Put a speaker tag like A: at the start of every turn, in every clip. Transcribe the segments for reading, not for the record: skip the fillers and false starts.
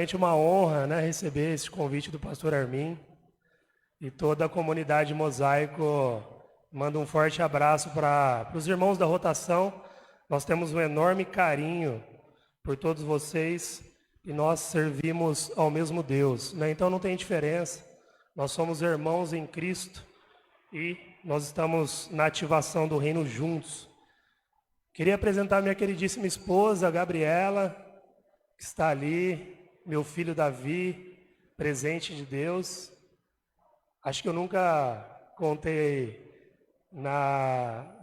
A: Primeiramente, uma honra, né, receber esse convite do pastor Armin e toda a comunidade Mosaico. Mando um forte abraço para os irmãos da rotação. Nós temos um enorme carinho por todos vocês e nós servimos ao mesmo Deus, né? Então não tem diferença. Nós somos irmãos em Cristo e nós estamos na ativação do reino juntos. Queria apresentar minha queridíssima esposa, Gabriela, que está ali, meu filho Davi, presente de Deus. Acho que eu nunca contei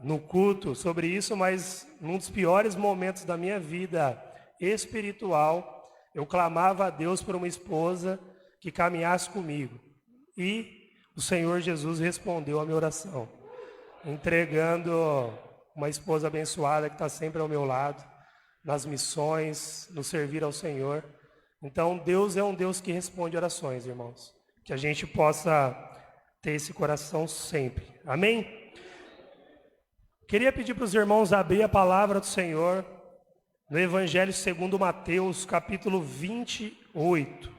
A: no culto sobre isso, mas num dos piores momentos da minha vida espiritual, eu clamava a Deus por uma esposa que caminhasse comigo. E o Senhor Jesus respondeu a minha oração, entregando uma esposa abençoada que está sempre ao meu lado, nas missões, no servir ao Senhor. Então, Deus é um Deus que responde orações, irmãos. Que a gente possa ter esse coração sempre. Amém? Queria pedir para os irmãos abrir a palavra do Senhor no Evangelho segundo Mateus, capítulo 28.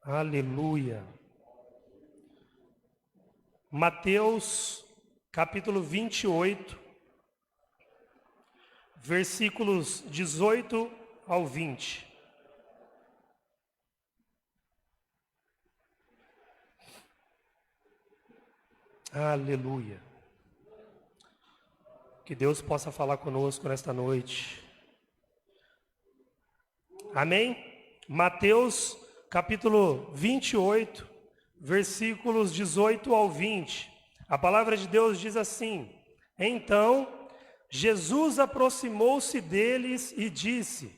A: Aleluia. Mateus, capítulo 28, versículos 18 ao 20. Aleluia. Que Deus possa falar conosco nesta noite. Amém? Mateus, capítulo 28, versículos 18 ao 20. A palavra de Deus diz assim: Então, Jesus aproximou-se deles e disse: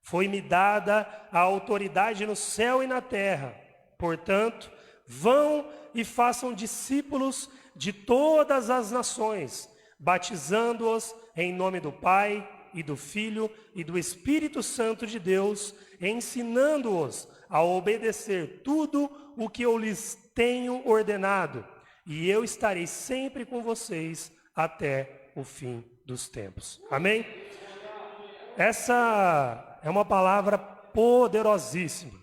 A: Foi-me dada a autoridade no céu e na terra. Portanto, vão e façam discípulos de todas as nações, batizando-os em nome do Pai e do Filho e do Espírito Santo de Deus, ensinando-os a obedecer tudo o que eu lhes tenho ordenado. E eu estarei sempre com vocês até o fim dos tempos. Amém? Essa é uma palavra poderosíssima.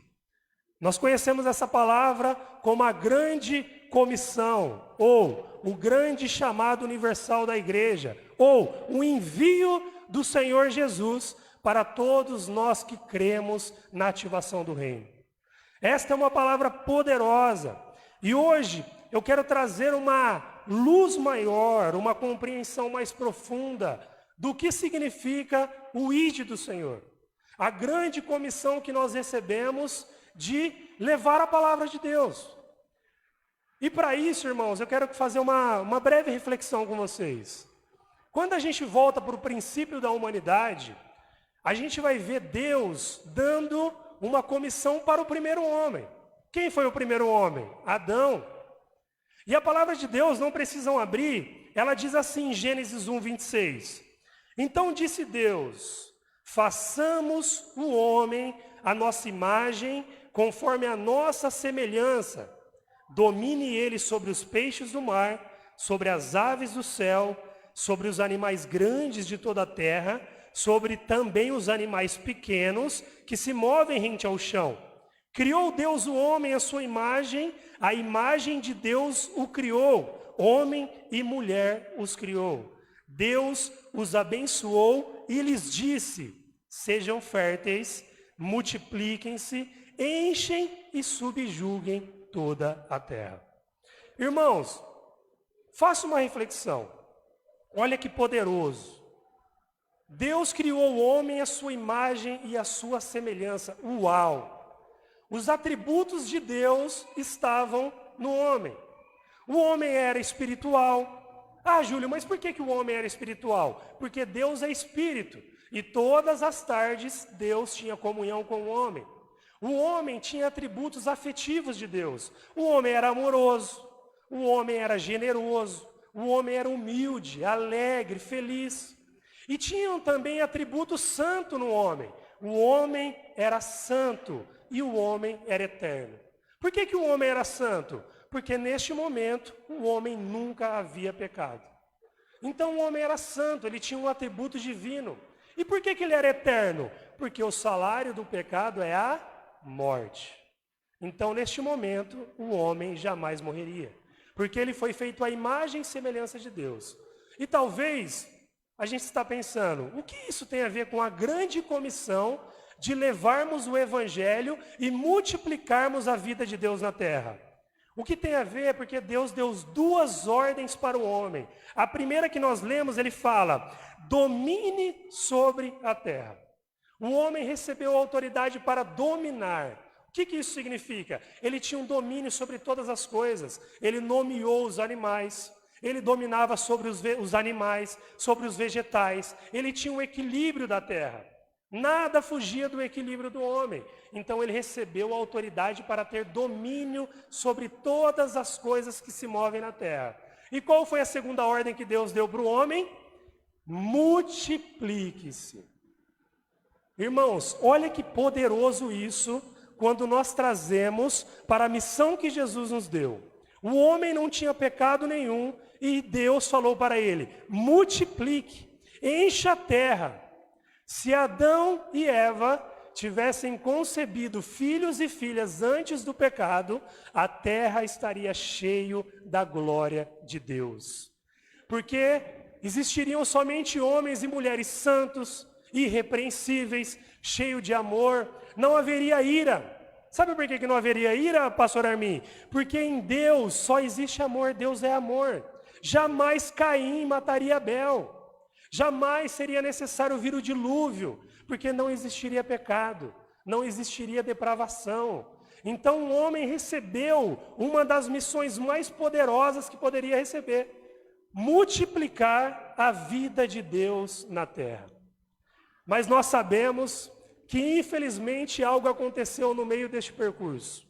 A: Nós conhecemos essa palavra como a grande comissão, ou o grande chamado universal da igreja, ou o envio do Senhor Jesus para todos nós que cremos na ativação do reino. Esta é uma palavra poderosa, e hoje eu quero trazer uma luz maior, uma compreensão mais profunda do que significa o ID do Senhor. A grande comissão que nós recebemos de levar a palavra de Deus. E para isso, irmãos, eu quero fazer uma breve reflexão com vocês. Quando a gente volta para o princípio da humanidade, a gente vai ver Deus dando uma comissão para o primeiro homem. Quem foi o primeiro homem? Adão. E a palavra de Deus, não precisam abrir, ela diz assim em Gênesis 1:26. Então disse Deus: façamos o homem à nossa imagem, conforme a nossa semelhança. Domine ele sobre os peixes do mar, sobre as aves do céu, sobre os animais grandes de toda a terra, sobre também os animais pequenos que se movem rente ao chão. Criou Deus o homem à sua imagem, a imagem de Deus o criou, homem e mulher os criou. Deus os abençoou e lhes disse: sejam férteis, multipliquem-se, enchem e subjuguem toda a terra. Irmãos, faça uma reflexão. Olha que poderoso. Deus criou o homem à sua imagem e à sua semelhança. Uau! Os atributos de Deus estavam no homem. O homem era espiritual. Ah, Júlio, mas por que o homem era espiritual? Porque Deus é espírito. E todas as tardes Deus tinha comunhão com o homem. O homem tinha atributos afetivos de Deus. O homem era amoroso. O homem era generoso. O homem era humilde, alegre, feliz. E tinham também atributo santo no homem. O homem era santo e o homem era eterno. Por que o homem era santo? Porque neste momento o homem nunca havia pecado. Então o homem era santo, ele tinha um atributo divino. E por que ele era eterno? Porque o salário do pecado é a morte. Então, neste momento, o homem jamais morreria. Porque ele foi feito à imagem e semelhança de Deus. E talvez a gente está pensando, o que isso tem a ver com a grande comissão de levarmos o evangelho e multiplicarmos a vida de Deus na terra? O que tem a ver é porque Deus deu duas ordens para o homem. A primeira que nós lemos, ele fala, domine sobre a terra. O homem recebeu autoridade para dominar. O que isso significa? Ele tinha um domínio sobre todas as coisas. Ele nomeou os animais. Ele dominava sobre os animais, sobre os vegetais. Ele tinha um equilíbrio da terra. Nada fugia do equilíbrio do homem. Então ele recebeu a autoridade para ter domínio sobre todas as coisas que se movem na terra. E qual foi a segunda ordem que Deus deu para o homem? Multiplique-se. Irmãos, olha que poderoso isso quando nós trazemos para a missão que Jesus nos deu. O homem não tinha pecado nenhum e Deus falou para ele, multiplique, encha a terra. Se Adão e Eva tivessem concebido filhos e filhas antes do pecado, a terra estaria cheia da glória de Deus. Porque existiriam somente homens e mulheres santos, irrepreensíveis, cheios de amor, não haveria ira. Sabe por que não haveria ira, pastor Armin? Porque em Deus só existe amor, Deus é amor. Jamais Caim mataria Abel. Jamais seria necessário vir o dilúvio, porque não existiria pecado, não existiria depravação. Então o homem recebeu uma das missões mais poderosas que poderia receber, multiplicar a vida de Deus na terra. Mas nós sabemos que infelizmente algo aconteceu no meio deste percurso.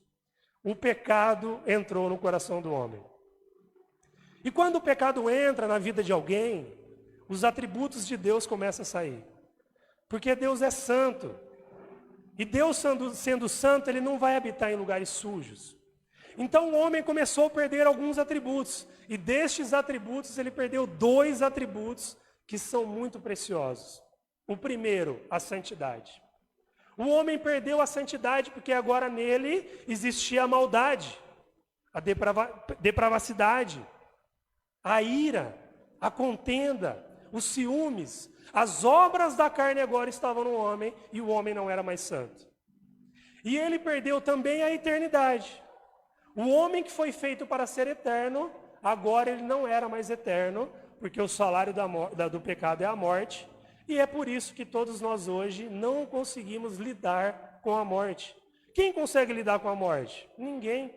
A: O pecado entrou no coração do homem. E quando o pecado entra na vida de alguém, os atributos de Deus começam a sair. Porque Deus é santo. E Deus sendo santo, ele não vai habitar em lugares sujos. Então o homem começou a perder alguns atributos. E destes atributos, ele perdeu 2 atributos que são muito preciosos. O primeiro, a santidade. O homem perdeu a santidade porque agora nele existia a maldade, a depravacidade, a ira, a contenda, os ciúmes. As obras da carne agora estavam no homem e o homem não era mais santo. E ele perdeu também a eternidade. O homem que foi feito para ser eterno, agora ele não era mais eterno, porque o salário do pecado é a morte. E é por isso que todos nós hoje não conseguimos lidar com a morte. Quem consegue lidar com a morte? Ninguém.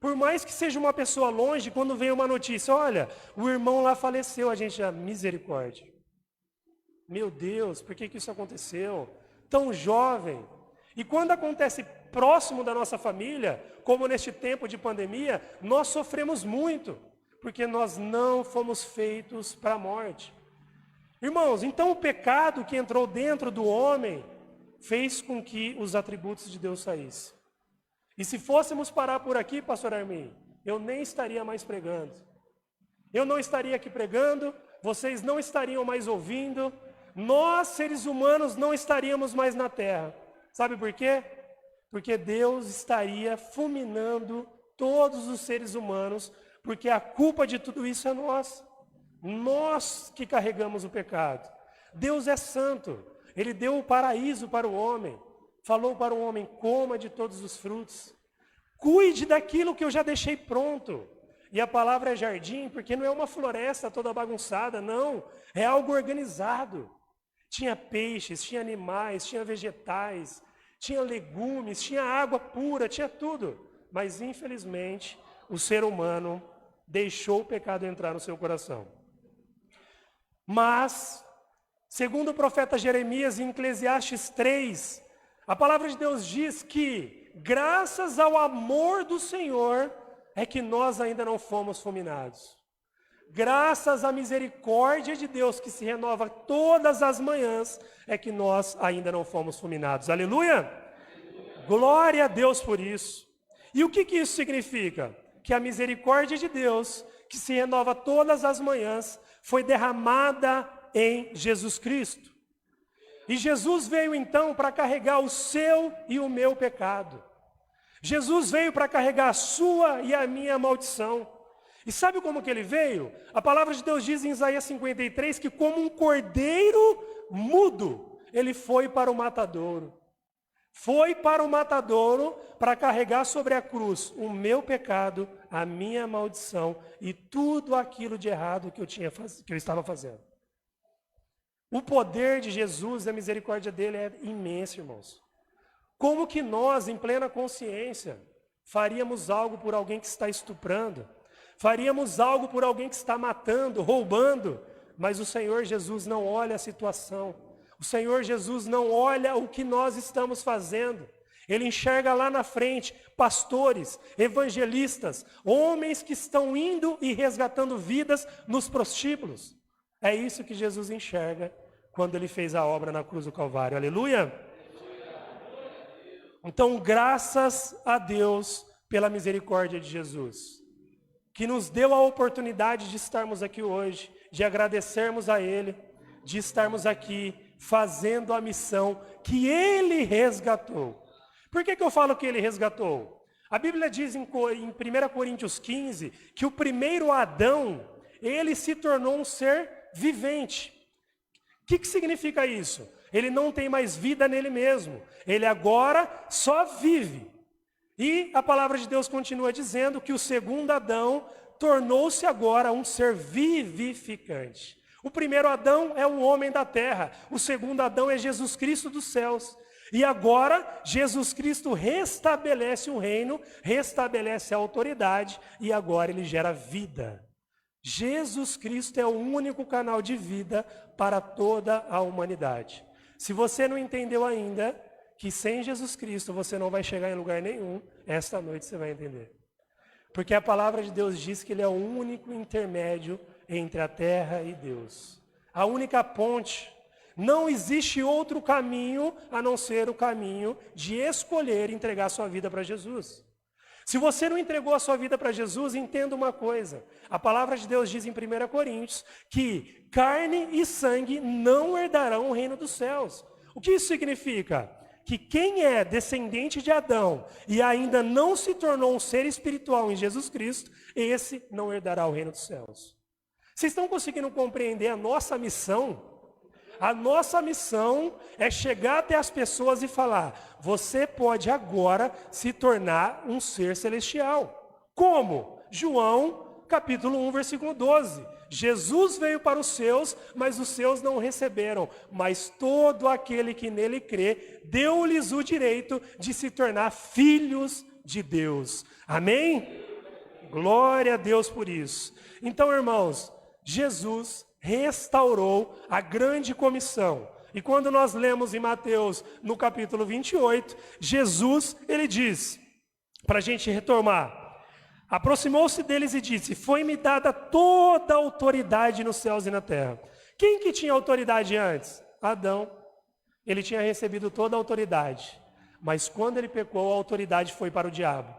A: Por mais que seja uma pessoa longe, quando vem uma notícia, olha, o irmão lá faleceu, a gente já, misericórdia. Meu Deus, por que isso aconteceu? Tão jovem. E quando acontece próximo da nossa família, como neste tempo de pandemia, nós sofremos muito, porque nós não fomos feitos para a morte. Irmãos, então o pecado que entrou dentro do homem fez com que os atributos de Deus saíssem. E se fôssemos parar por aqui, pastor Armin, eu nem estaria mais pregando. Eu não estaria aqui pregando, vocês não estariam mais ouvindo, nós, seres humanos, não estaríamos mais na terra. Sabe por quê? Porque Deus estaria fulminando todos os seres humanos, porque a culpa de tudo isso é nossa. Nós que carregamos o pecado. Deus é santo. Ele deu o paraíso para o homem. Falou para o homem, coma de todos os frutos. Cuide daquilo que eu já deixei pronto. E a palavra é jardim, porque não é uma floresta toda bagunçada, não. É algo organizado. Tinha peixes, tinha animais, tinha vegetais, tinha legumes, tinha água pura, tinha tudo. Mas, infelizmente, o ser humano deixou o pecado entrar no seu coração. Mas, segundo o profeta Jeremias, em Eclesiastes 3, a palavra de Deus diz que, graças ao amor do Senhor, é que nós ainda não fomos fulminados. Graças à misericórdia de Deus, que se renova todas as manhãs, é que nós ainda não fomos fulminados. Aleluia! Glória a Deus por isso. E o que isso significa? Que a misericórdia de Deus, que se renova todas as manhãs, foi derramada em Jesus Cristo. E Jesus veio então para carregar o seu e o meu pecado. Jesus veio para carregar a sua e a minha maldição. E sabe como que ele veio? A palavra de Deus diz em Isaías 53 que como um cordeiro mudo, ele foi para o matadouro. Foi para o matadouro para carregar sobre a cruz o meu pecado, a minha maldição e tudo aquilo de errado que eu estava fazendo. O poder de Jesus e a misericórdia dele é imenso, irmãos. Como que nós, em plena consciência, faríamos algo por alguém que está estuprando? Faríamos algo por alguém que está matando, roubando? Mas o Senhor Jesus não olha a situação. O Senhor Jesus não olha o que nós estamos fazendo. Ele enxerga lá na frente pastores, evangelistas, homens que estão indo e resgatando vidas nos prostíbulos. É isso que Jesus enxerga quando ele fez a obra na cruz do Calvário. Aleluia! Então, graças a Deus pela misericórdia de Jesus, que nos deu a oportunidade de estarmos aqui hoje, de agradecermos a Ele, de estarmos aqui fazendo a missão que Ele resgatou. Por que eu falo que Ele resgatou? A Bíblia diz em 1 Coríntios 15 que o primeiro Adão, ele se tornou um ser vivente. O que significa isso? Ele não tem mais vida nele mesmo. Ele agora só vive. E a palavra de Deus continua dizendo que o segundo Adão tornou-se agora um ser vivificante. O primeiro Adão é o homem da terra. O segundo Adão é Jesus Cristo dos céus. E agora Jesus Cristo restabelece o reino, restabelece a autoridade e agora ele gera vida. Jesus Cristo é o único canal de vida para toda a humanidade. Se você não entendeu ainda que sem Jesus Cristo você não vai chegar em lugar nenhum, esta noite você vai entender. Porque a palavra de Deus diz que Ele é o único intermédio entre a terra e Deus. A única ponte. Não existe outro caminho a não ser o caminho de escolher entregar sua vida para Jesus. Se você não entregou a sua vida para Jesus, entenda uma coisa. A palavra de Deus diz em 1 Coríntios que carne e sangue não herdarão o reino dos céus. O que isso significa? Que quem é descendente de Adão e ainda não se tornou um ser espiritual em Jesus Cristo, esse não herdará o reino dos céus. Vocês estão conseguindo compreender a nossa missão? A nossa missão é chegar até as pessoas e falar: você pode agora se tornar um ser celestial. Como? João capítulo 1, versículo 12. Jesus veio para os seus, mas os seus não o receberam. Mas todo aquele que nele crê, deu-lhes o direito de se tornar filhos de Deus. Amém? Glória a Deus por isso. Então, irmãos, Jesus restaurou a grande comissão. E quando nós lemos em Mateus, no capítulo 28, Jesus, ele diz, para a gente retomar, aproximou-se deles e disse: foi-me dada toda a autoridade nos céus e na terra. Quem que tinha autoridade antes? Adão. Ele tinha recebido toda a autoridade. Mas quando ele pecou, a autoridade foi para o diabo.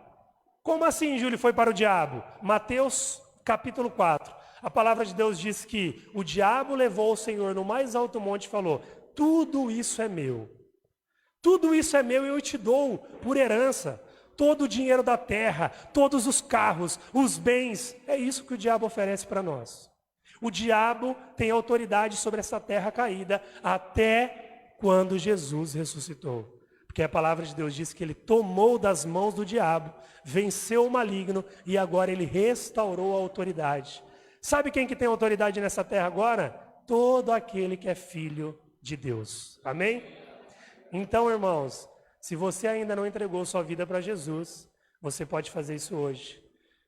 A: Como assim, Júlio, foi para o diabo? Mateus capítulo 4. A palavra de Deus diz que o diabo levou o Senhor no mais alto monte e falou: tudo isso é meu. Tudo isso é meu e eu te dou por herança. Todo o dinheiro da terra, todos os carros, os bens. É isso que o diabo oferece para nós. O diabo tem autoridade sobre essa terra caída até quando Jesus ressuscitou. Porque a palavra de Deus diz que ele tomou das mãos do diabo, venceu o maligno e agora ele restaurou a autoridade. Sabe quem que tem autoridade nessa terra agora? Todo aquele que é filho de Deus. Amém? Então, irmãos, se você ainda não entregou sua vida para Jesus, você pode fazer isso hoje.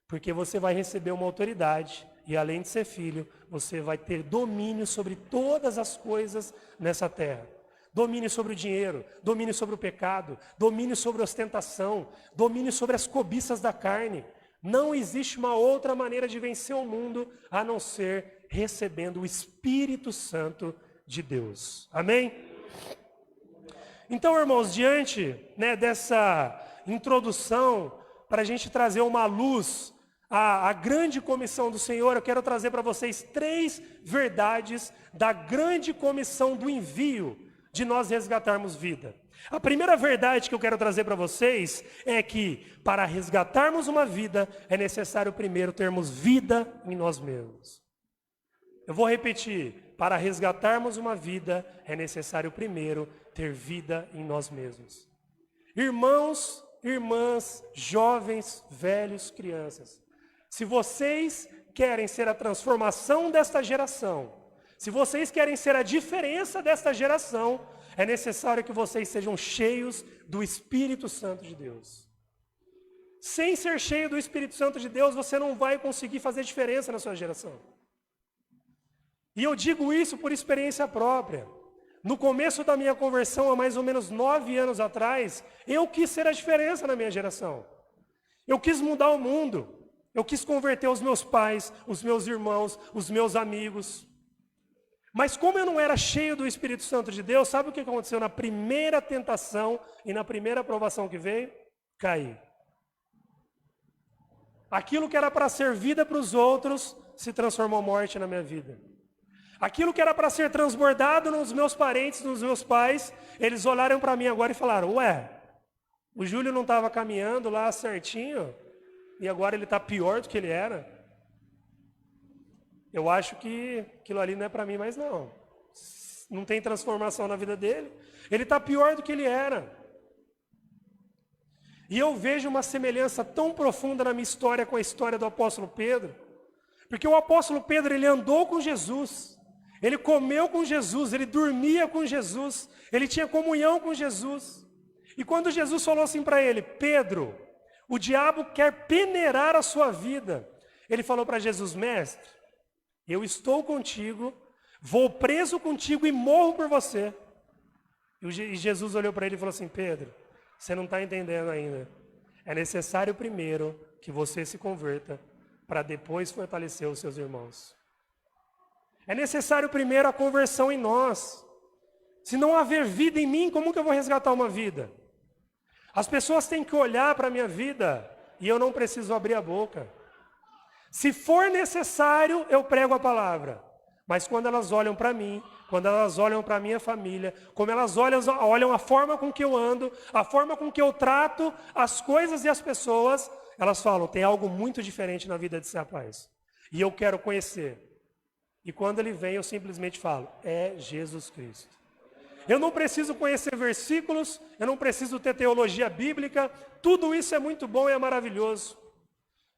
A: Porque você vai receber uma autoridade e além de ser filho, você vai ter domínio sobre todas as coisas nessa terra. Domínio sobre o dinheiro, domínio sobre o pecado, domínio sobre a ostentação, domínio sobre as cobiças da carne. Não existe uma outra maneira de vencer o mundo a não ser recebendo o Espírito Santo de Deus. Amém? Então, irmãos, diante dessa introdução, para a gente trazer uma luz à grande comissão do Senhor, eu quero trazer para vocês 3 verdades da grande comissão do envio de nós resgatarmos vida. A primeira verdade que eu quero trazer para vocês é que para resgatarmos uma vida é necessário primeiro termos vida em nós mesmos. Eu vou repetir, para resgatarmos uma vida é necessário primeiro ter vida em nós mesmos. Irmãos, irmãs, jovens, velhos, crianças, se vocês querem ser a transformação desta geração, se vocês querem ser a diferença desta geração, é necessário que vocês sejam cheios do Espírito Santo de Deus. Sem ser cheio do Espírito Santo de Deus, você não vai conseguir fazer diferença na sua geração. E eu digo isso por experiência própria. No começo da minha conversão, há mais ou menos 9 anos atrás, eu quis ser a diferença na minha geração. Eu quis mudar o mundo. Eu quis converter os meus pais, os meus irmãos, os meus amigos. Mas como eu não era cheio do Espírito Santo de Deus, sabe o que aconteceu na primeira tentação e na primeira provação que veio? Caí. Aquilo que era para ser vida para os outros, se transformou morte na minha vida. Aquilo que era para ser transbordado nos meus parentes, nos meus pais, eles olharam para mim agora e falaram, ué, o Júlio não estava caminhando lá certinho e agora ele está pior do que ele era? Eu acho que aquilo ali não é para mim mais não. Não tem transformação na vida dele. Ele está pior do que ele era. E eu vejo uma semelhança tão profunda na minha história com a história do apóstolo Pedro. Porque o apóstolo Pedro, ele andou com Jesus. Ele comeu com Jesus, ele dormia com Jesus, ele tinha comunhão com Jesus. E quando Jesus falou assim para ele, Pedro, o diabo quer peneirar a sua vida. Ele falou para Jesus, mestre, eu estou contigo, vou preso contigo e morro por você. E Jesus olhou para ele e falou assim, Pedro, você não está entendendo ainda. É necessário primeiro que você se converta, para depois fortalecer os seus irmãos. É necessário primeiro a conversão em nós. Se não haver vida em mim, como que eu vou resgatar uma vida? As pessoas têm que olhar para a minha vida e eu não preciso abrir a boca. Se for necessário, eu prego a palavra. Mas quando elas olham para mim, quando elas olham para a minha família, como elas olham a forma com que eu ando, a forma com que eu trato as coisas e as pessoas, elas falam, tem algo muito diferente na vida desse rapaz. E eu quero conhecer. E quando ele vem, eu simplesmente falo, é Jesus Cristo. Eu não preciso conhecer versículos, eu não preciso ter teologia bíblica, tudo isso é muito bom e é maravilhoso.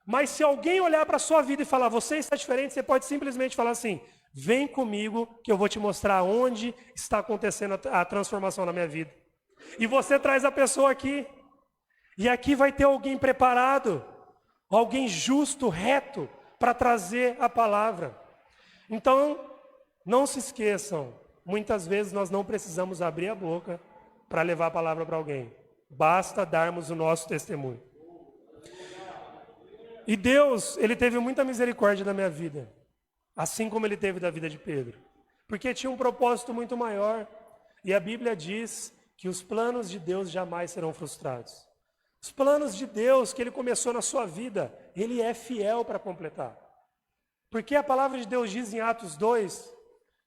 A: Mas se alguém olhar para a sua vida e falar, você está diferente, você pode simplesmente falar assim, vem comigo que eu vou te mostrar onde está acontecendo a transformação na minha vida. E você traz a pessoa aqui, e aqui vai ter alguém preparado, alguém justo, reto, para trazer a palavra. Então, não se esqueçam, muitas vezes nós não precisamos abrir a boca para levar a palavra para alguém. Basta darmos o nosso testemunho. E Deus, Ele teve muita misericórdia da minha vida, assim como Ele teve da vida de Pedro. Porque tinha um propósito muito maior. E a Bíblia diz que os planos de Deus jamais serão frustrados. Os planos de Deus que Ele começou na sua vida, Ele é fiel para completar. Porque a palavra de Deus diz em Atos 2,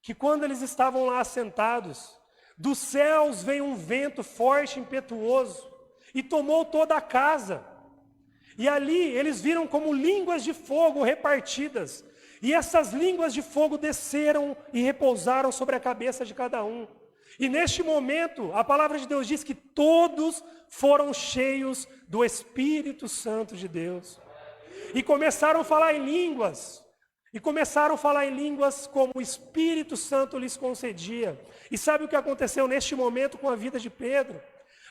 A: que quando eles estavam lá assentados, dos céus veio um vento forte, impetuoso, e tomou toda a casa. E ali eles viram como línguas de fogo repartidas, e essas línguas de fogo desceram e repousaram sobre a cabeça de cada um. E neste momento, a palavra de Deus diz que todos foram cheios do Espírito Santo de Deus. E começaram a falar em línguas. E começaram a falar em línguas como o Espírito Santo lhes concedia. E sabe o que aconteceu neste momento com a vida de Pedro?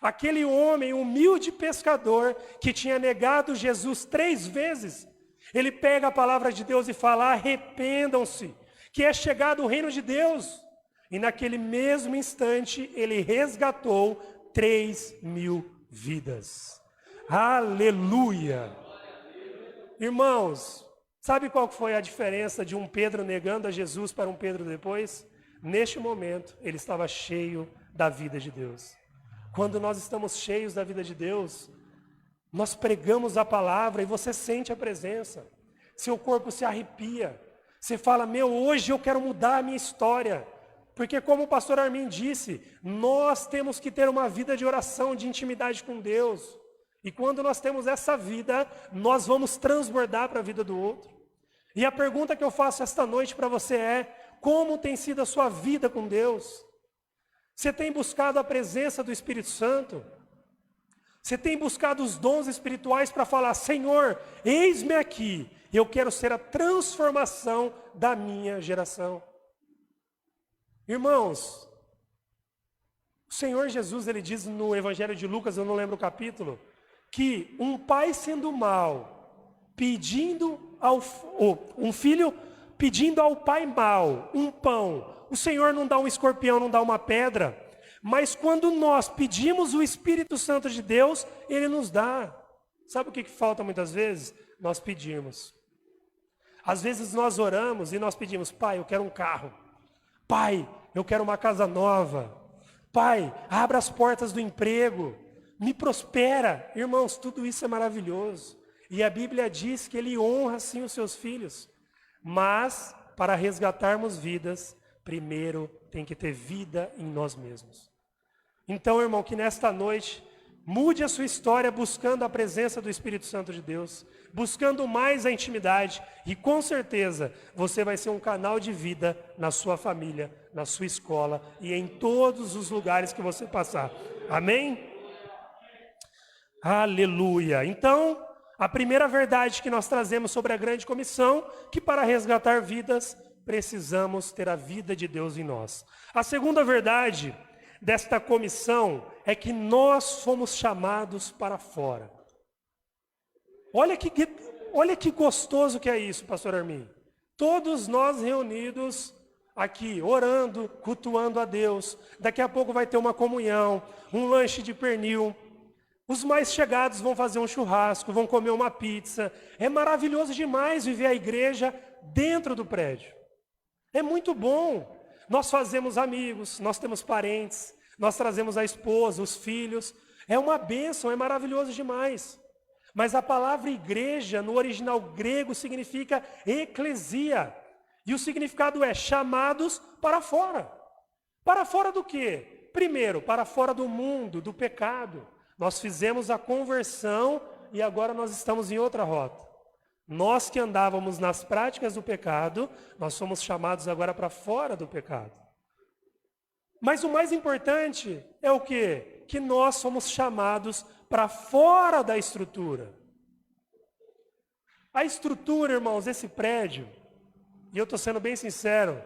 A: Aquele homem, humilde pescador, que tinha negado Jesus 3 vezes, ele pega a palavra de Deus e fala, arrependam-se, que é chegado o reino de Deus. E naquele mesmo instante, ele resgatou 3.000 vidas. Aleluia! Irmãos, sabe qual foi a diferença de um Pedro negando a Jesus para um Pedro depois? Neste momento, ele estava cheio da vida de Deus. Quando nós estamos cheios da vida de Deus, nós pregamos a palavra e você sente a presença. Seu corpo se arrepia. Você fala, hoje eu quero mudar a minha história. Porque como o pastor Armin disse, nós temos que ter uma vida de oração, de intimidade com Deus. E quando nós temos essa vida, nós vamos transbordar para a vida do outro. E a pergunta que eu faço esta noite para você é: como tem sido a sua vida com Deus? Você tem buscado a presença do Espírito Santo? Você tem buscado os dons espirituais para falar: Senhor, eis-me aqui, eu quero ser a transformação da minha geração. Irmãos, o Senhor Jesus, ele diz no Evangelho de Lucas, eu não lembro o capítulo, que um pai sendo mau, um filho pedindo ao pai mau um pão, o Senhor não dá um escorpião, não dá uma pedra, mas quando nós pedimos o Espírito Santo de Deus, ele nos dá. Sabe o que falta muitas vezes? Nós pedimos. Às vezes nós oramos e nós pedimos: Pai, eu quero um carro. Pai, eu quero uma casa nova. Pai, abra as portas do emprego. Me prospera. Irmãos, tudo isso é maravilhoso. E a Bíblia diz que Ele honra sim os seus filhos. Mas, para resgatarmos vidas, primeiro tem que ter vida em nós mesmos. Então, irmão, que nesta noite, mude a sua história buscando a presença do Espírito Santo de Deus, buscando mais a intimidade, e com certeza você vai ser um canal de vida na sua família, na sua escola e em todos os lugares que você passar. Amém? Aleluia! Então, a primeira verdade que nós trazemos sobre a grande comissão, que para resgatar vidas, precisamos ter a vida de Deus em nós. A segunda verdade desta comissão é que nós fomos chamados para fora. Olha que gostoso que é isso, pastor Armin. Todos nós reunidos aqui, orando, cultuando a Deus. Daqui a pouco vai ter uma comunhão, um lanche de pernil. Os mais chegados vão fazer um churrasco, vão comer uma pizza. É maravilhoso demais viver a igreja dentro do prédio. É muito bom. Nós fazemos amigos, nós temos parentes, nós trazemos a esposa, os filhos. É uma bênção, é maravilhoso demais. Mas a palavra igreja, no original grego, significa eclesia. E o significado é chamados para fora. Para fora do quê? Primeiro, para fora do mundo, do pecado. Nós fizemos a conversão e agora nós estamos em outra rota. Nós que andávamos nas práticas do pecado, nós somos chamados agora para fora do pecado. Mas o mais importante é o quê? Que nós somos chamados para fora da estrutura. A estrutura, irmãos, esse prédio, e eu estou sendo bem sincero,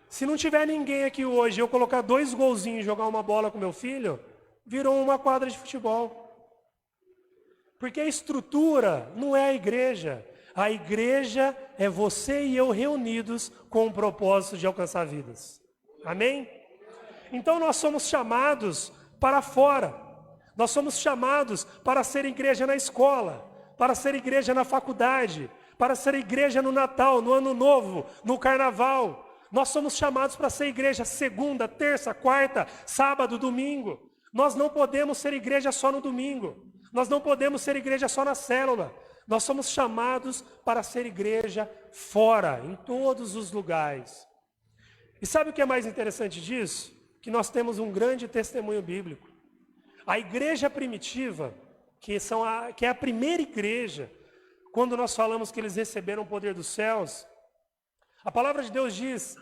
A: se não tiver ninguém aqui hoje, eu colocar 2 golzinhos e jogar uma bola com meu filho, virou uma quadra de futebol. Porque a estrutura não é a igreja. A igreja é você e eu reunidos com o propósito de alcançar vidas. Amém? Então nós somos chamados para fora. Nós somos chamados para ser igreja na escola, para ser igreja na faculdade, para ser igreja no Natal, no Ano Novo, no Carnaval. Nós somos chamados para ser igreja segunda, terça, quarta, sábado, domingo. Nós não podemos ser igreja só no domingo. Nós não podemos ser igreja só na célula. Nós somos chamados para ser igreja fora, em todos os lugares. E sabe o que é mais interessante disso? Que nós temos um grande testemunho bíblico. A igreja primitiva, que é a primeira igreja, quando nós falamos que eles receberam o poder dos céus, a palavra de Deus diz,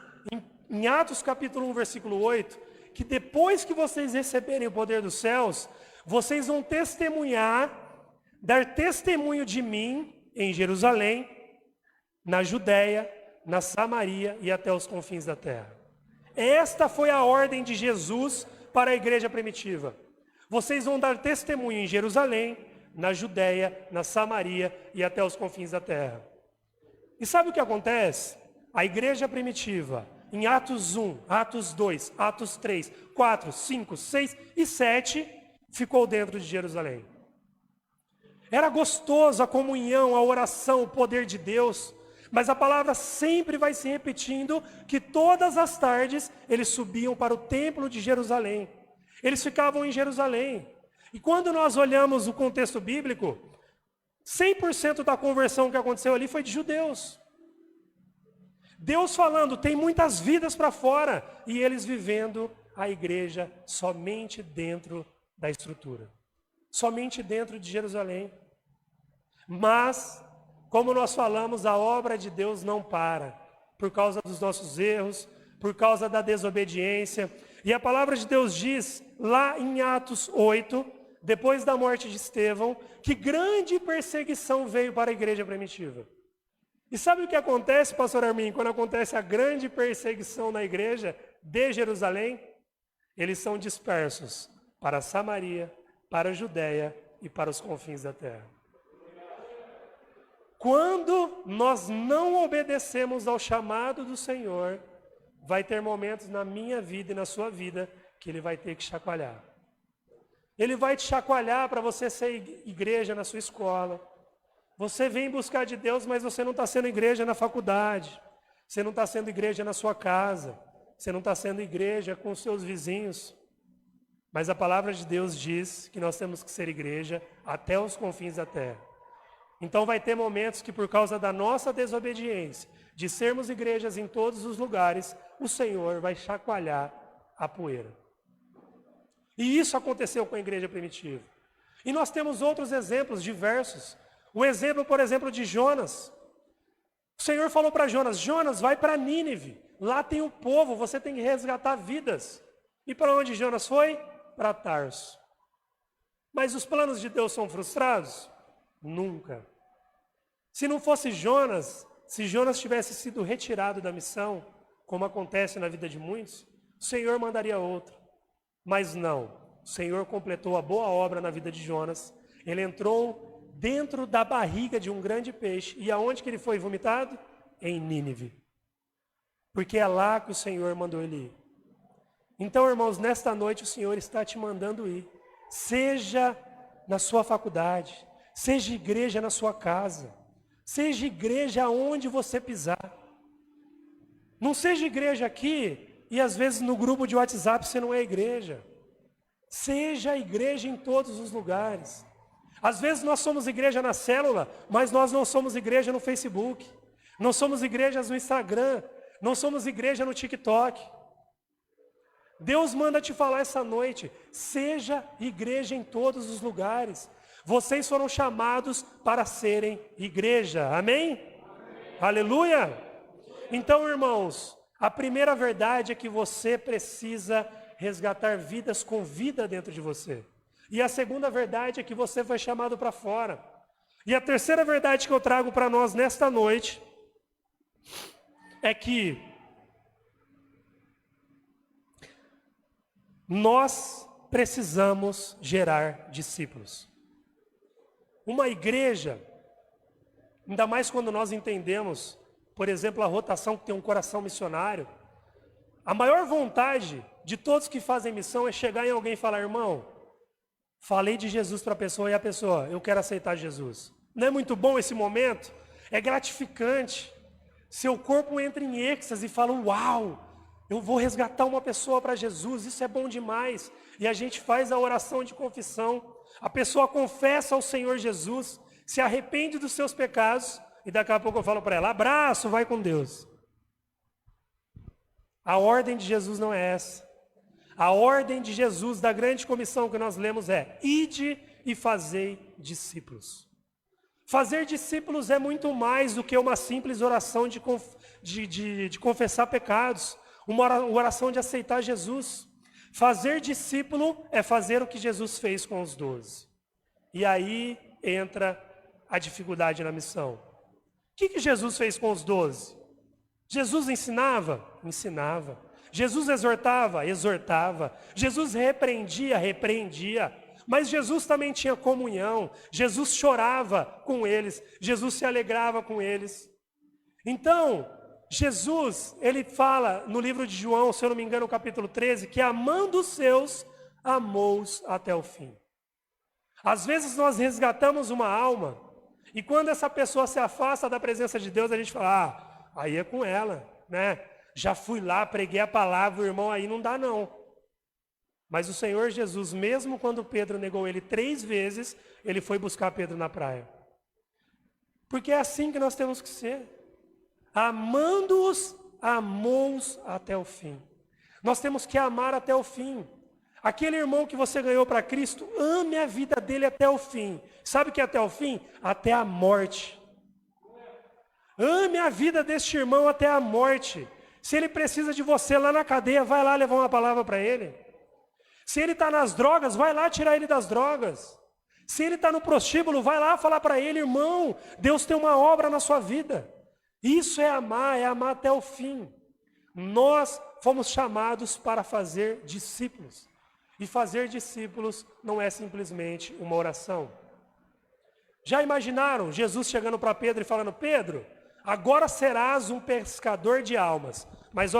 A: em Atos capítulo 1, versículo 8, que depois que vocês receberem o poder dos céus, vocês vão dar testemunho de mim em Jerusalém, na Judéia, na Samaria e até os confins da terra. Esta foi a ordem de Jesus para a igreja primitiva. Vocês vão dar testemunho em Jerusalém, na Judéia, na Samaria e até os confins da terra. E sabe o que acontece? A igreja primitiva, em Atos 1, Atos 2, Atos 3, 4, 5, 6 e 7, ficou dentro de Jerusalém. Era gostoso a comunhão, a oração, o poder de Deus, mas a palavra sempre vai se repetindo que todas as tardes eles subiam para o templo de Jerusalém. Eles ficavam em Jerusalém. E quando nós olhamos o contexto bíblico, 100% da conversão que aconteceu ali foi de judeus. Deus falando, tem muitas vidas para fora, e eles vivendo a igreja somente dentro da estrutura, somente dentro de Jerusalém. Mas, como nós falamos, a obra de Deus não para, por causa dos nossos erros, por causa da desobediência. E a palavra de Deus diz, lá em Atos 8, depois da morte de Estevão, que grande perseguição veio para a igreja primitiva. E sabe o que acontece, pastor Armin, quando acontece a grande perseguição na igreja de Jerusalém? Eles são dispersos para Samaria, para a Judéia e para os confins da terra. Quando nós não obedecemos ao chamado do Senhor, vai ter momentos na minha vida e na sua vida que Ele vai ter que chacoalhar. Ele vai te chacoalhar para você ser igreja na sua escola. Você vem buscar de Deus, mas você não está sendo igreja na faculdade. Você não está sendo igreja na sua casa. Você não está sendo igreja com os seus vizinhos. Mas a palavra de Deus diz que nós temos que ser igreja até os confins da terra. Então vai ter momentos que por causa da nossa desobediência, de sermos igrejas em todos os lugares, o Senhor vai chacoalhar a poeira. E isso aconteceu com a igreja primitiva. E nós temos outros exemplos diversos. O exemplo, por exemplo, de Jonas. O Senhor falou para Jonas, Jonas, vai para Nínive. Lá tem um povo, você tem que resgatar vidas. E para onde Jonas foi? Para Tarso. Mas os planos de Deus são frustrados? Nunca. Se não fosse Jonas, se Jonas tivesse sido retirado da missão, como acontece na vida de muitos, o Senhor mandaria outro. Mas não, o Senhor completou a boa obra na vida de Jonas. Ele entrou dentro da barriga de um grande peixe. E aonde que ele foi vomitado? Em Nínive. Porque é lá que o Senhor mandou ele ir. Então, irmãos, nesta noite o Senhor está te mandando ir. Seja na sua faculdade, seja igreja na sua casa, seja igreja aonde você pisar. Não seja igreja aqui e às vezes no grupo de WhatsApp você não é igreja. Seja igreja em todos os lugares. Às vezes nós somos igreja na célula, mas nós não somos igreja no Facebook. Não somos igrejas no Instagram. Não somos igreja no TikTok. Deus manda te falar essa noite, seja igreja em todos os lugares. Vocês foram chamados para serem igreja, amém? Amém. Aleluia! Então, irmãos, a primeira verdade é que você precisa resgatar vidas com vida dentro de você. E a segunda verdade é que você foi chamado para fora. E a terceira verdade que eu trago para nós nesta noite é que nós precisamos gerar discípulos. Uma igreja, ainda mais quando nós entendemos, por exemplo, a rotação que tem um coração missionário, a maior vontade de todos que fazem missão é chegar em alguém e falar, irmão, falei de Jesus para a pessoa e a pessoa, eu quero aceitar Jesus. Não é muito bom esse momento? É gratificante. Seu corpo entra em êxtase e fala, uau, eu vou resgatar uma pessoa para Jesus, isso é bom demais. E a gente faz a oração de confissão. A pessoa confessa ao Senhor Jesus, se arrepende dos seus pecados, e daqui a pouco eu falo para ela, abraço, vai com Deus. A ordem de Jesus não é essa. A ordem de Jesus, da grande comissão que nós lemos é, ide e fazei discípulos. Fazer discípulos é muito mais do que uma simples oração de confessar pecados. Uma oração de aceitar Jesus. Fazer discípulo é fazer o que Jesus fez com os 12. E aí entra a dificuldade na missão. O que Jesus fez com os 12? Jesus ensinava? Ensinava. Jesus exortava? Exortava. Jesus repreendia? Repreendia. Mas Jesus também tinha comunhão. Jesus chorava com eles. Jesus se alegrava com eles. Então, Jesus, ele fala no livro de João, se eu não me engano, no capítulo 13, que amando os seus, amou-os até o fim. Às vezes nós resgatamos uma alma, e quando essa pessoa se afasta da presença de Deus, a gente fala, aí é com ela, né? Já fui lá, preguei a palavra, o irmão aí não dá não. Mas o Senhor Jesus, mesmo quando Pedro negou ele 3 vezes, ele foi buscar Pedro na praia. Porque é assim que nós temos que ser. amando-os, amou-os até o fim. Nós temos que amar até o fim. Aquele irmão que você ganhou para Cristo, ame a vida dele até o fim. Sabe o que é até o fim? Até a morte. Ame a vida deste irmão até a morte. Se ele precisa de você lá na cadeia, vai lá levar uma palavra para ele. Se ele está nas drogas, vai lá tirar ele das drogas. Se ele está no prostíbulo, vai lá falar para ele, irmão, Deus tem uma obra na sua vida. Isso é amar até o fim. Nós fomos chamados para fazer discípulos. E fazer discípulos não é simplesmente uma oração. Já imaginaram Jesus chegando para Pedro e falando, Pedro, agora serás um pescador de almas. Mas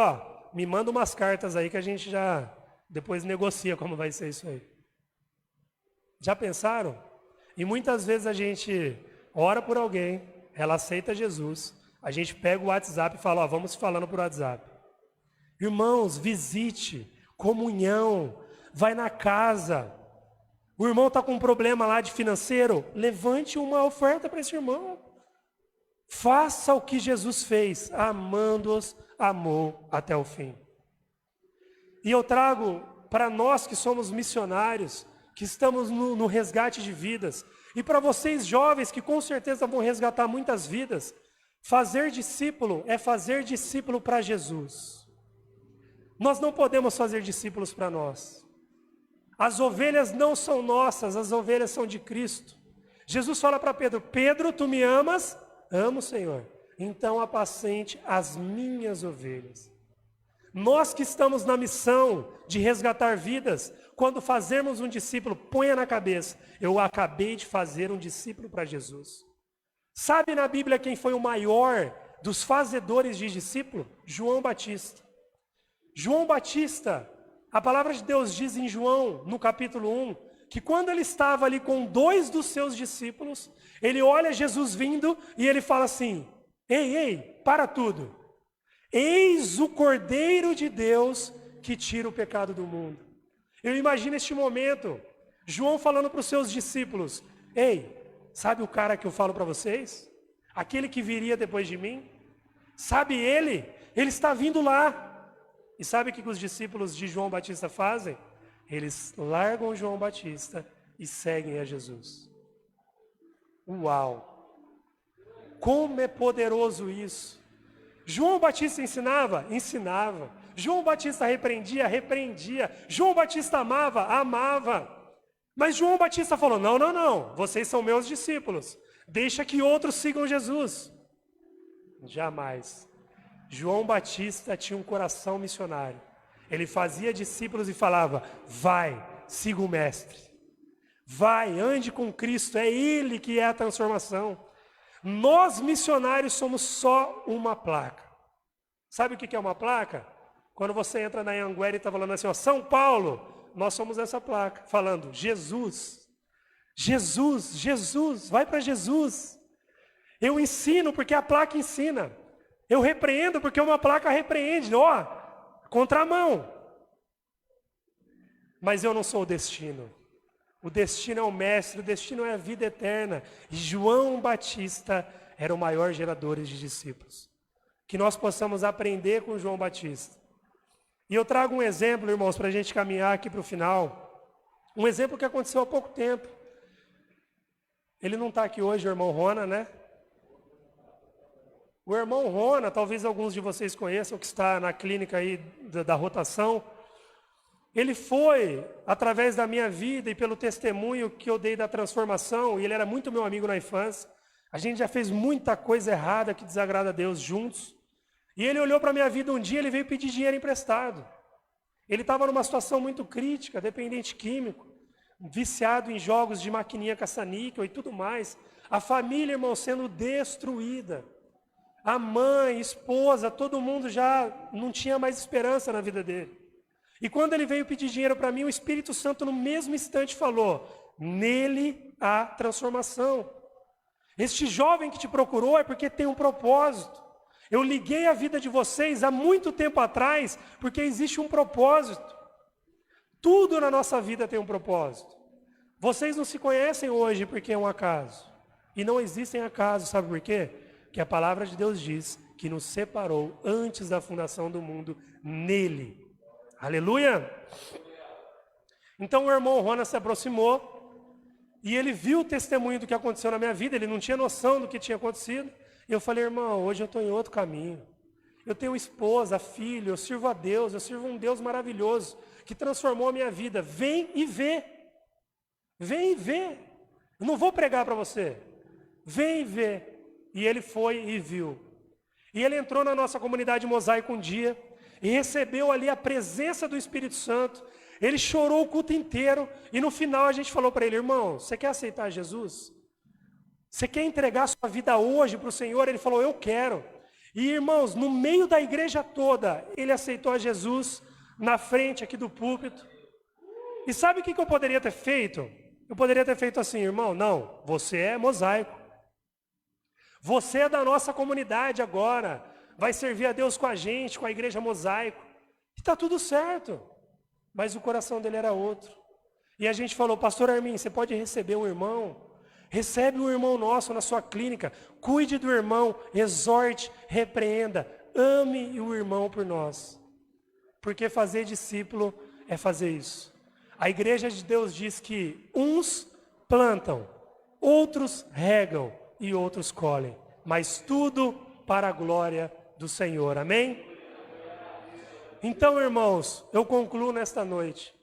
A: me manda umas cartas aí que a gente já depois negocia como vai ser isso aí. Já pensaram? E muitas vezes a gente ora por alguém, ela aceita Jesus, a gente pega o WhatsApp e fala, vamos falando por WhatsApp. Irmãos, visite, comunhão, vai na casa. O irmão está com um problema lá de financeiro, levante uma oferta para esse irmão. Faça o que Jesus fez, amando-os, amou até o fim. E eu trago para nós que somos missionários, que estamos no resgate de vidas, e para vocês jovens que com certeza vão resgatar muitas vidas, fazer discípulo é fazer discípulo para Jesus. Nós não podemos fazer discípulos para nós. As ovelhas não são nossas, as ovelhas são de Cristo. Jesus fala para Pedro, Pedro, tu me amas? Amo, Senhor. Então apacente as minhas ovelhas. Nós que estamos na missão de resgatar vidas, quando fazermos um discípulo, ponha na cabeça, eu acabei de fazer um discípulo para Jesus. Sabe na Bíblia quem foi o maior dos fazedores de discípulo? João Batista. João Batista, a palavra de Deus diz em João, no capítulo 1, que quando ele estava ali com 2 dos seus discípulos, ele olha Jesus vindo e ele fala assim, ei, para tudo. Eis o Cordeiro de Deus que tira o pecado do mundo. Eu imagino este momento, João falando para os seus discípulos, ei, sabe o cara que eu falo para vocês? Aquele que viria depois de mim? Sabe ele? Ele está vindo lá. E sabe o que os discípulos de João Batista fazem? Eles largam João Batista e seguem a Jesus. Uau! Como é poderoso isso! João Batista ensinava? Ensinava. João Batista repreendia? Repreendia. João Batista amava? Amava. Mas João Batista falou, não, vocês são meus discípulos. Deixa que outros sigam Jesus. Jamais. João Batista tinha um coração missionário. Ele fazia discípulos e falava, vai, siga o mestre. Vai, ande com Cristo, é Ele que é a transformação. Nós missionários somos só uma placa. Sabe o que é uma placa? Quando você entra na Anhanguera e está falando assim, São Paulo, nós somos essa placa, falando Jesus, Jesus, Jesus, vai para Jesus. Eu ensino porque a placa ensina. Eu repreendo porque uma placa repreende. Contramão. Mas eu não sou o destino. O destino é o mestre, o destino é a vida eterna. E João Batista era o maior gerador de discípulos. Que nós possamos aprender com João Batista. E eu trago um exemplo, irmãos, para a gente caminhar aqui para o final. Um exemplo que aconteceu há pouco tempo. Ele não está aqui hoje, o irmão Rona, né? O irmão Rona, talvez alguns de vocês conheçam, que está na clínica aí da rotação. Ele foi, através da minha vida e pelo testemunho que eu dei da transformação, e ele era muito meu amigo na infância, a gente já fez muita coisa errada que desagrada a Deus juntos. E ele olhou para a minha vida um dia, ele veio pedir dinheiro emprestado. Ele estava numa situação muito crítica, dependente químico, viciado em jogos de maquininha caça-níquel e tudo mais. A família, irmão, sendo destruída. A mãe, esposa, todo mundo já não tinha mais esperança na vida dele. E quando ele veio pedir dinheiro para mim, o Espírito Santo no mesmo instante falou, nele há transformação. Este jovem que te procurou é porque tem um propósito. Eu liguei a vida de vocês há muito tempo atrás, porque existe um propósito. Tudo na nossa vida tem um propósito. Vocês não se conhecem hoje porque é um acaso. E não existem acasos, sabe por quê? Que a palavra de Deus diz que nos separou antes da fundação do mundo nele. Aleluia! Então o irmão Rona se aproximou e ele viu o testemunho do que aconteceu na minha vida, ele não tinha noção do que tinha acontecido. E eu falei, irmão, hoje eu estou em outro caminho. Eu tenho esposa, filho, eu sirvo a Deus, eu sirvo um Deus maravilhoso, que transformou a minha vida. Vem e vê. Vem e vê. Eu não vou pregar para você. Vem e vê. E ele foi e viu. E ele entrou na nossa comunidade mosaico um dia e recebeu ali a presença do Espírito Santo. Ele chorou o culto inteiro e no final a gente falou para ele, irmão, você quer aceitar Jesus? Você quer entregar a sua vida hoje para o Senhor? Ele falou, eu quero. E irmãos, no meio da igreja toda, ele aceitou a Jesus na frente aqui do púlpito. E sabe o que eu poderia ter feito? Eu poderia ter feito assim, irmão, não, você é mosaico. Você é da nossa comunidade agora. Vai servir a Deus com a gente, com a igreja mosaico. E está tudo certo. Mas o coração dele era outro. E a gente falou, pastor Armin, você pode receber um irmão? Recebe um irmão nosso na sua clínica. Cuide do irmão, exorte, repreenda. Ame o irmão por nós. Porque fazer discípulo é fazer isso. A igreja de Deus diz que uns plantam, outros regam e outros colhem. Mas tudo para a glória do Senhor. Amém? Então, irmãos, eu concluo nesta noite.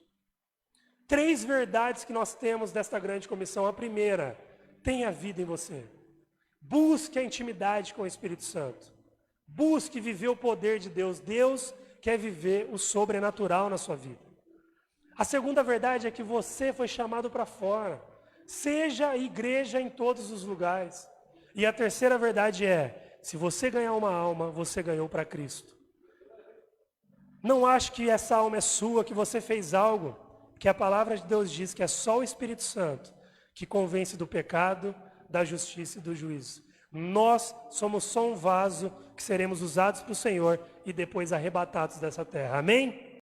A: 3 verdades que nós temos desta grande comissão. A primeira, tenha vida em você. Busque a intimidade com o Espírito Santo. Busque viver o poder de Deus. Deus quer viver o sobrenatural na sua vida. A segunda verdade é que você foi chamado para fora. Seja igreja em todos os lugares. E a terceira verdade é, se você ganhar uma alma, você ganhou para Cristo. Não ache que essa alma é sua, que você fez algo, que a palavra de Deus diz que é só o Espírito Santo que convence do pecado, da justiça e do juízo. Nós somos só um vaso que seremos usados para o Senhor e depois arrebatados dessa terra. Amém?